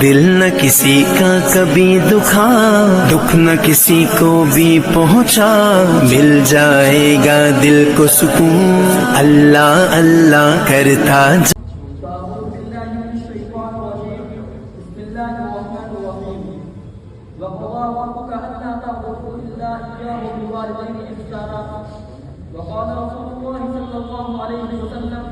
دل نہ کسی کا کبھی دکھا، دکھ نہ کسی کو بھی پہنچا، مل جائے گا دل کو سکون اللہ اللہ کرتا وقضى ربك ألا تعبدوا إلا إياه وبالوالدين إحسانا. وقال رسول الله صلى الله عليه وسلم: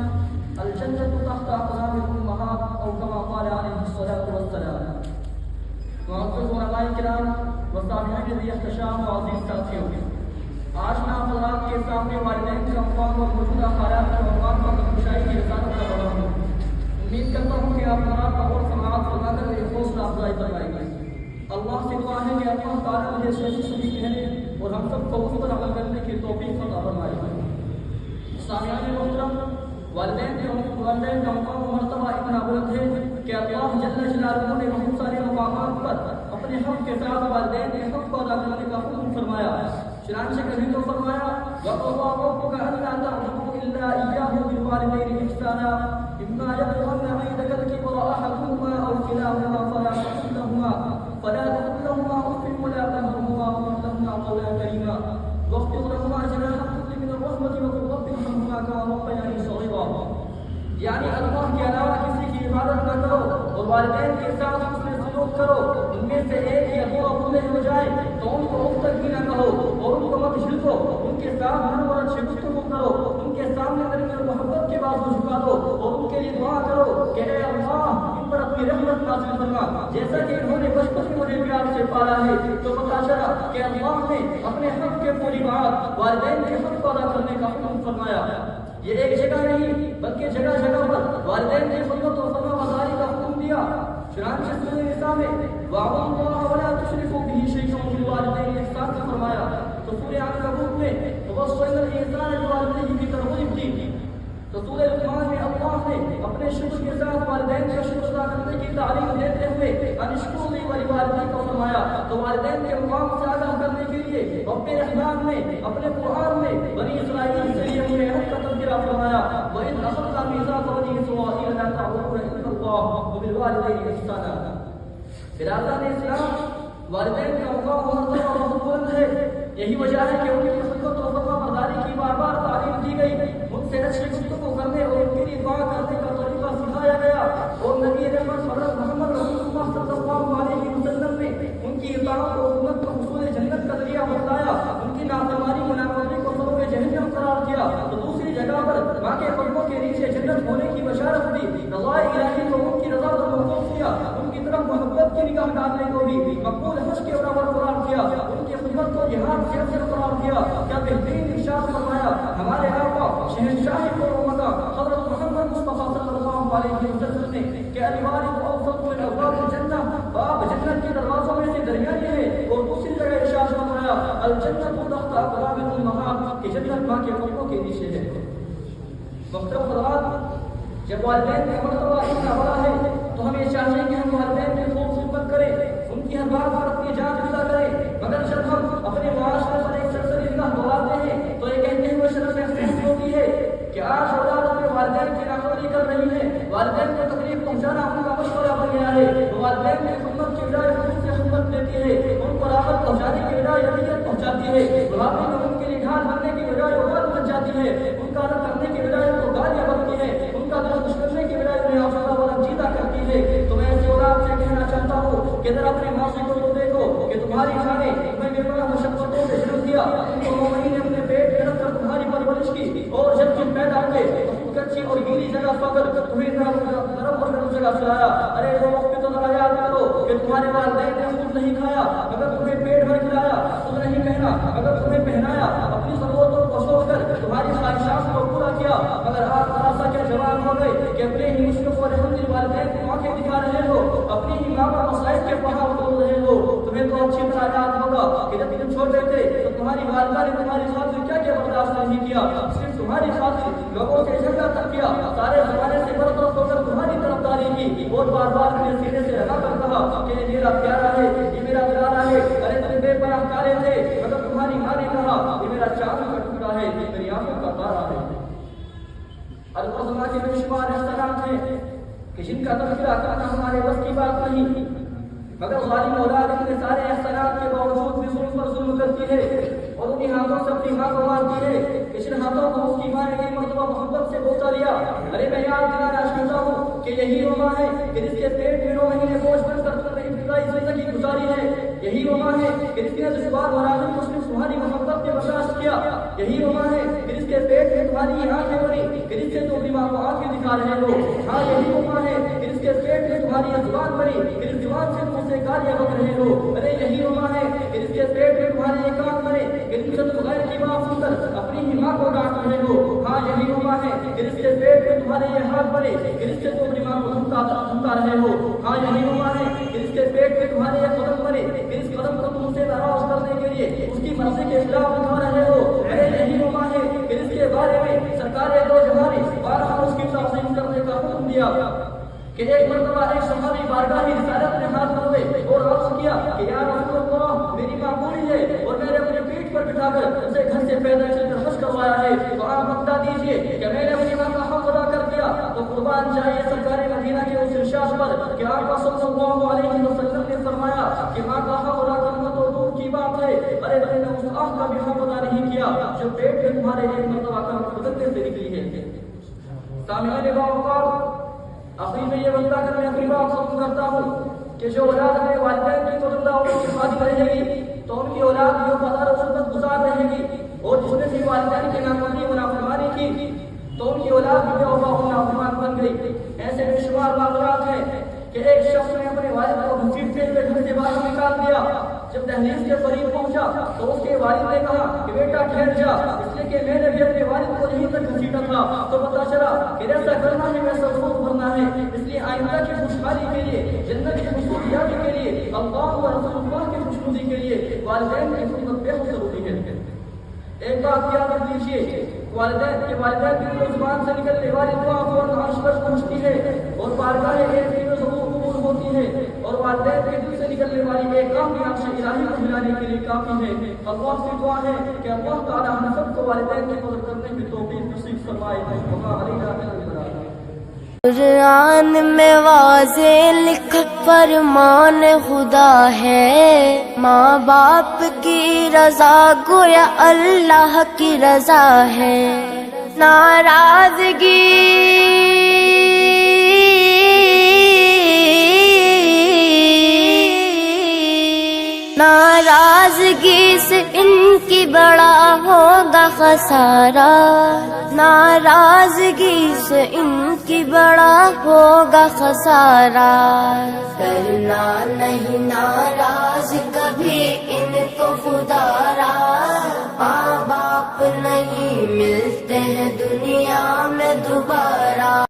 الجنة تحت أقدام الأمهات، أو كما قال عليه الصلاة والسلام. معزز علماء کرام و سامعین ذی احتشام و عزیز ساتھیوں، آج میں آپ حضرات کے سامنے والدین کا مقام اور موجودہ حالات کے مقام پر کشائی کی رسالت کر رہا ہوں. امید کرتا ہوں کہ آپ حضرات کا اور سماعت فرما کر میری حوصلہ افزائی فرمائیں گے. اللہ سے دعا ہے کہ اللہ تعالیٰ مجھے صحیح سنی کہنے اور ہم سب کو اس پر عمل کرنے کی توفیق عطا فرمائے. سامعین محترم، والدین کا مقام و مرتبہ اتنا بلند ہے کہ اللہ جل جلالہ نے بہت سارے مقامات پر اپنے حق کے ساتھ والدین کے حق کو ادا کرنے کا حکم فرمایا. چنانچہ کبھی تو فرمایا: وَقَضَىٰ رَبُّكَ أَلَّا تَعْبُدُوا إِلَّا إِيَّاهُ وَبِالْوَالِدَيْنِ إِحْسَانًا. إِمَّا يَبْلُغَنَّ عِندَكَ الْكِبَرَ أَحَدُهُمَا أَوْ كِلَاهُمَا فَلَا تَقُل لَّهُمَا أُفٍّ وَلَا تَنْهَرْهُمَا وَقُل لَّهُمَا قَوْلًا كَرِيمًا وَاخْفِضْ لَهُمَا جَنَاحَ الذُّلِّ مِنَ الرَّحْمَةِ وَقُل رَّبِّ ارْحَمْهُمَا كَمَا رَبَّيَانِي صَغِيرًا. یعنی اللہ کے علاوہ کسی کی عبادت نہ کرو اور والدین کے ساتھ حسن سلوک کرو. ان میں سے ایک یا دو بوڑھے ہو جائے تو ان کو اب تک بھی نہ کہو اور ان کو مت جھڑکو. ان کے ساتھ نرم اور اچھی گفتگو کرو. ان کے سامنے نرمی اور محبت کے بازو جھکا دو اور ان کے لیے دعا کرو کہ اے اللہ ان پر اپنی رحمت نازل فرما. جیسا کہ انہوں نے بچپن میں مجھے پیار سے پالا ہے تو پتا چلا کہ اللہ نے اپنے حق کے پوری بات والدین کے حق کو ادا کرنے کا حکم فرمایا. یہ ایک جگہ نہیں بلکہ جگہ جگہ پر والدین کی خدمت و فرما برداری کا حکم دیا. چنانچہ سورہ نساء میں وَاعْبُدُوا اللَّهَ وَلَا تُشْرِكُوا بِهِ شَيْئًا وَبِالْوَالِدَيْنِ إِحْسَانًا فرمایا. تو سورہ عنکبوت میں وَوَصَّيْنَا الْإِنسَانَ بِوَالِدَيْهِ کی ترغیب دی. تو سورہ لقمان میں اللہ نے اپنے شکر کے ساتھ والدین کا شکر ادا کرنے کی تعلیم دیتے ہوئے ان اشکروا لی ولوالدیک کو فرمایا. تو والدین کے مقام سے ادا کرنے کے لیے رب رحمان نے اپنے قرآن میں بنی اسرائیل سے لیے ہوئے عہد کا تذکرہ فرمایا. وَإِذْ أَخَذْنَا مِيثَاقَ بَنِي إِسْرَائِيلَ لَا تَعْبُدُونَ إِلَّا اللَّهَ وَبِالْوَالِدَيْنِ إِحْسَانًا. برادران اسلام، والدین کا مقام و مرتبہ بہت بلند ہے. یہی وجہ ہے کہ ان کی خدمت و فرما برداری کی بار بار تعلیم دی گئی. ان سے اچھی گفتگو کرنے اور ان کے لیے دعا کرنے کا طریقہ سکھایا گیا. اور نبی رحمت حضرت محمد رسول اللہ صلی اللہ علیہ وسلم نے ان کی اطاعت اور خدمت کو حصول جنت کا ذریعہ بتلایا. ان کی نافرمانی منافرمانی کو سبب جہنم قرار دیا. تو دوسری جگہ پر ماں کے قدموں کے نیچے جنت ہونے کی بشارت دی. رضا الہی کو ان کی رضا پر محفوظ کیا. ان کی طرف محبت کی نگاہ ڈالنے کو بھی مقبول حج کے برابر قرار دیا. ان کی خدمت کو جہاد کے اثر قرار دیا. کیا بہترین ارشاد فرمایا ہمارے آقا شہنشاہ قومنا حضرت محمد مصطفیٰ صلی اللہ علیہ وسلم نے کہ الوالد اوسط من ابواب الجنہ، باب جنت کے دروازوں میں سے درمیانی ہے. اور دوسری جگہ ارشاد فرمایا الجنت تحت اقدام الامہات کہ جنت ماں کے قدموں کے نیچے ہے. محترم حضرات، جب والدین کا مرتبہ اتنا بڑا ہے تو ہمیں چاہیے کہ ہم والدین کی خوب خدمت کریں، ان کی ہر بات پر اپنی جان فدا کریں. مگر جب ہم اپنے معاشرے پر ایک سرسری نگاہ دوڑاتے ہیں تو یہ کہتے ہوئے شرم محسوس ہوتی ہے کہ آج اولاد اپنے والدین کی نافرمانی کر رہی ہے. والدین کو تکلیف پہنچانا ان کا مشورہ بن گیا ہے. تو والدین کی خدمت کی بجائے خود سے خدمت دیتی ہے. ان کو راحت پہنچانے کی بجائے اذیت پہنچاتی ہے. بڑھاپے میں ان کے لیے ڈھال بننے کی بجائے عقل بن جاتی ہے. ان کا رد کرنے کی بجائے ان کو گالیاں بکتی ہے. ان کا دل خوش کرنے کی بجائے انہیں حوصلہ بلند جیتا کرتی ہے. تو میں ایسے اولاد سے کہنا چاہتا ہوں کہ ذرا اپنے ماضی کو تو دیکھو کہ تمہاری ماں نے تمہیں بے پناہ مشقتوں سے جنم دیا. ان کو 9 مہینے اپنے پیٹ میں رکھ کر تمہاری پرورش کی اور جب تم پیدا ہوئے تو کچی اور گیلی جگہ پکڑ تمہیں نرم اور نرم جگہ سلایا. ارے وہ وقت تو ذرا یاد کرو کہ تمہارے والدین نے خود نہیں کھایا مگر تمہیں پیٹ بھر کھلایا، خود نہیں پہنا مگر تمہیں پہنایا، اپنی ضرورتوں کو چھوڑ کر تمہاری خواہشات کو پورا کیا. مگر آپ ذرا سا کیا جوان ہو گئے کہ اپنے ہی مشکل و رحمت والدین کو آنکھیں دکھا رہے ہو، اپنی ہی ماں پر مسائل کے پہاڑ توڑ رہے ہو. تمہیں تو اچھی طرح یاد ہوگا کہ جب تم چھوٹے تھے تو تمہاری والدہ نے تمہاری خاطر کیا کیا برداشت نہیں کیا. صرف تمہاری خاطر لوگوں سے جھگڑا تک کیا، سارے زمانے سے برطرف ہو کر تمہاری طرفداری کی اور بار بار اپنے سینے سے لگا کر کہا کہ یہ میرا پیارا ہے، یہ میرا پیارا ہے. ارے تم بے پناہ پیارے تھے مگر تمہاری ماں نے کہا یہ میرا چاند کا ٹکڑا ہے، یہ میری آنکھوں کا تارا ہے. القضمہ کے بے شمار احسانات ہیں کہ جن کا تذکرہ کرنا ہمارے بس کی بات نہیں. نہیں، مگر ظالم اولاد اتنے سارے احسانات کے باوجود بھی ظلم پر ظلم کرتی ہے اور انہیں ہاتھوں سے اپنی ماں کو مارتی ہے۔ جن ہاتھوں کو اس کی ماں نے ایک مرتبہ محبت سے بوسہ لیا۔ ارے میں یاد دلانا چاہتا ہوں کہ یہی وہ ماں ہے کہ جس کے پیٹ میں 9 مہینے بوجھ بن کر تم نے ابتدائی زندگی گزاری ہے۔ یہی وہ ماں ہے کہ جس نے دشوار مناظر کو صرف تمہاری محبت کے برداشت کیا۔ یہی وہ ماں ہے کہ جس کے پیٹ میں تمہاری آنکھیں بنی کہ جس سے تم اپنی ماں کو آنکھیں دکھا رہے ہو۔ ہاں یہی وہ ماں ہے کہ جس کے پیٹ میں تمہاری زبان بنی کہ جس زبان سے تم اسے گالیاں بک رہے ہو۔ ارے یہی وہ ماں ہے کہ جس کے پیٹ میں تمہارے ایک کان بنے کہ جن سے تم غیر کی بات سن کر اپنی ہی ماں کو ڈانٹ رہے ہو۔ ہاں یہی وہ ماں ہے کہ جس کے پیٹ میں تمہارے یہ ہاتھ بنے کہ جس سے تم اپنی ماں کو دھمکا رہے ہو۔ ہاں یہی وہ ماں ہے کہ جس کے پیٹ میں تمہارے یہ قدم بنے کہ اس قدم کو تم سے ناراض کرنے کے لیے اس کی مرضی کے خلاف اٹھا رہے ہو۔ ارے یہی وہ ماں ہے کہ جس کے بارے میں سرکار دو جہاں نے بارہا اس کی تعظیم کرنے کا حکم دیا کہ ایک مرتبہ ایک صحابی بارگاہ رسالت میں ہاتھ دھوئے اور عرض کیا کہ یا رسول اللہ میری ماں بوڑھی ہے اور میں نے اپنے پیٹ پر بٹھا کر اسے گھر سے پیدل چل کر حج کروایا ہے، تو آپ بتا دیجیے کہ میں نے اپنی ماں کا حق ادا کر دیا۔ تو قربان جائیے سرکار مدینہ کے اس ارشاد پر کہ آپ صلی اللہ علیہ وسلم نے فرمایا کہ ماں کا حق ادا کرنا تو دور کی بات ہے، ارے میں نے اس آنکھ کا بھی حق ادا نہیں کیا جو پیٹ میں تمہارے ایک مرتبہ کا بدلنے سے نکلی ہے۔ سامعین باوقار، آخری میں یہ بتا کر میں اپنی بات ختم کرتا ہوں کہ جو اولاد اپنے والدین کی قدر اور کی حفاظت رہے گی تو ان کی اولاد بھی وفادار اور خدمت گزار رہے گی، اور جس نے بھی والدین کی نافرمانی و نافرمانی کی تو ان کی اولاد بھی بے وفا و نافرمان بن گئی۔ ایسے بے شمار واقعات ہیں کہ ایک شخص نے اپنے والد کو گھسیٹتے ہوئے گھر سے باہر نکال دیا۔ جب دہلیز کے قریب پہنچا تو اس کے والد نے کہا کہ بیٹا ٹھہر جا، اس لیے کہ میں نے بھی اپنے والد کو یہیں تک گھسیٹا تھا۔ تو پتا چلا کہ ایسا کرنا ہے ویسا سلوک کرنا ہے، اس لیے آئندہ کی خوشحالی کے لیے، جنت کی حصولیابی کے لیے، اللہ و رسول اللہ کی خوشنودی کے لیے والدین کی خدمت بے حد ضروری ہے۔ ایک بات یاد رکھ لیجیے، والدین کی زبان سے نکلنے والی دعا فوراً عرش پر پہنچتی ہے اور بارگاہ ایک کی ضرور قبول ہوتی ہے، اور والدین کے دل سے نکلنے والی ایک کام بھی عرش الہی کو ملانے کے لیے کافی ہے۔ اللہ سے دعا ہے کہ اللہ تعالی ہم سب کو والدین کی قدر کرنے کی توفیق نصیب فرمائے۔ وما علینا الا البلاغ۔ قرآن میں واضح لکھا فرمان خدا ہے، ماں باپ کی رضا گویا اللہ کی رضا ہے۔ ناراضگی سے ان کی بڑا ہوگا خسارہ، ناراضگی سے ان کی بڑا ہوگا خسارہ۔ کرنا نہیں ناراض کبھی ان کو خدا را، ماں باپ نہیں ملتے ہیں دنیا میں دوبارہ۔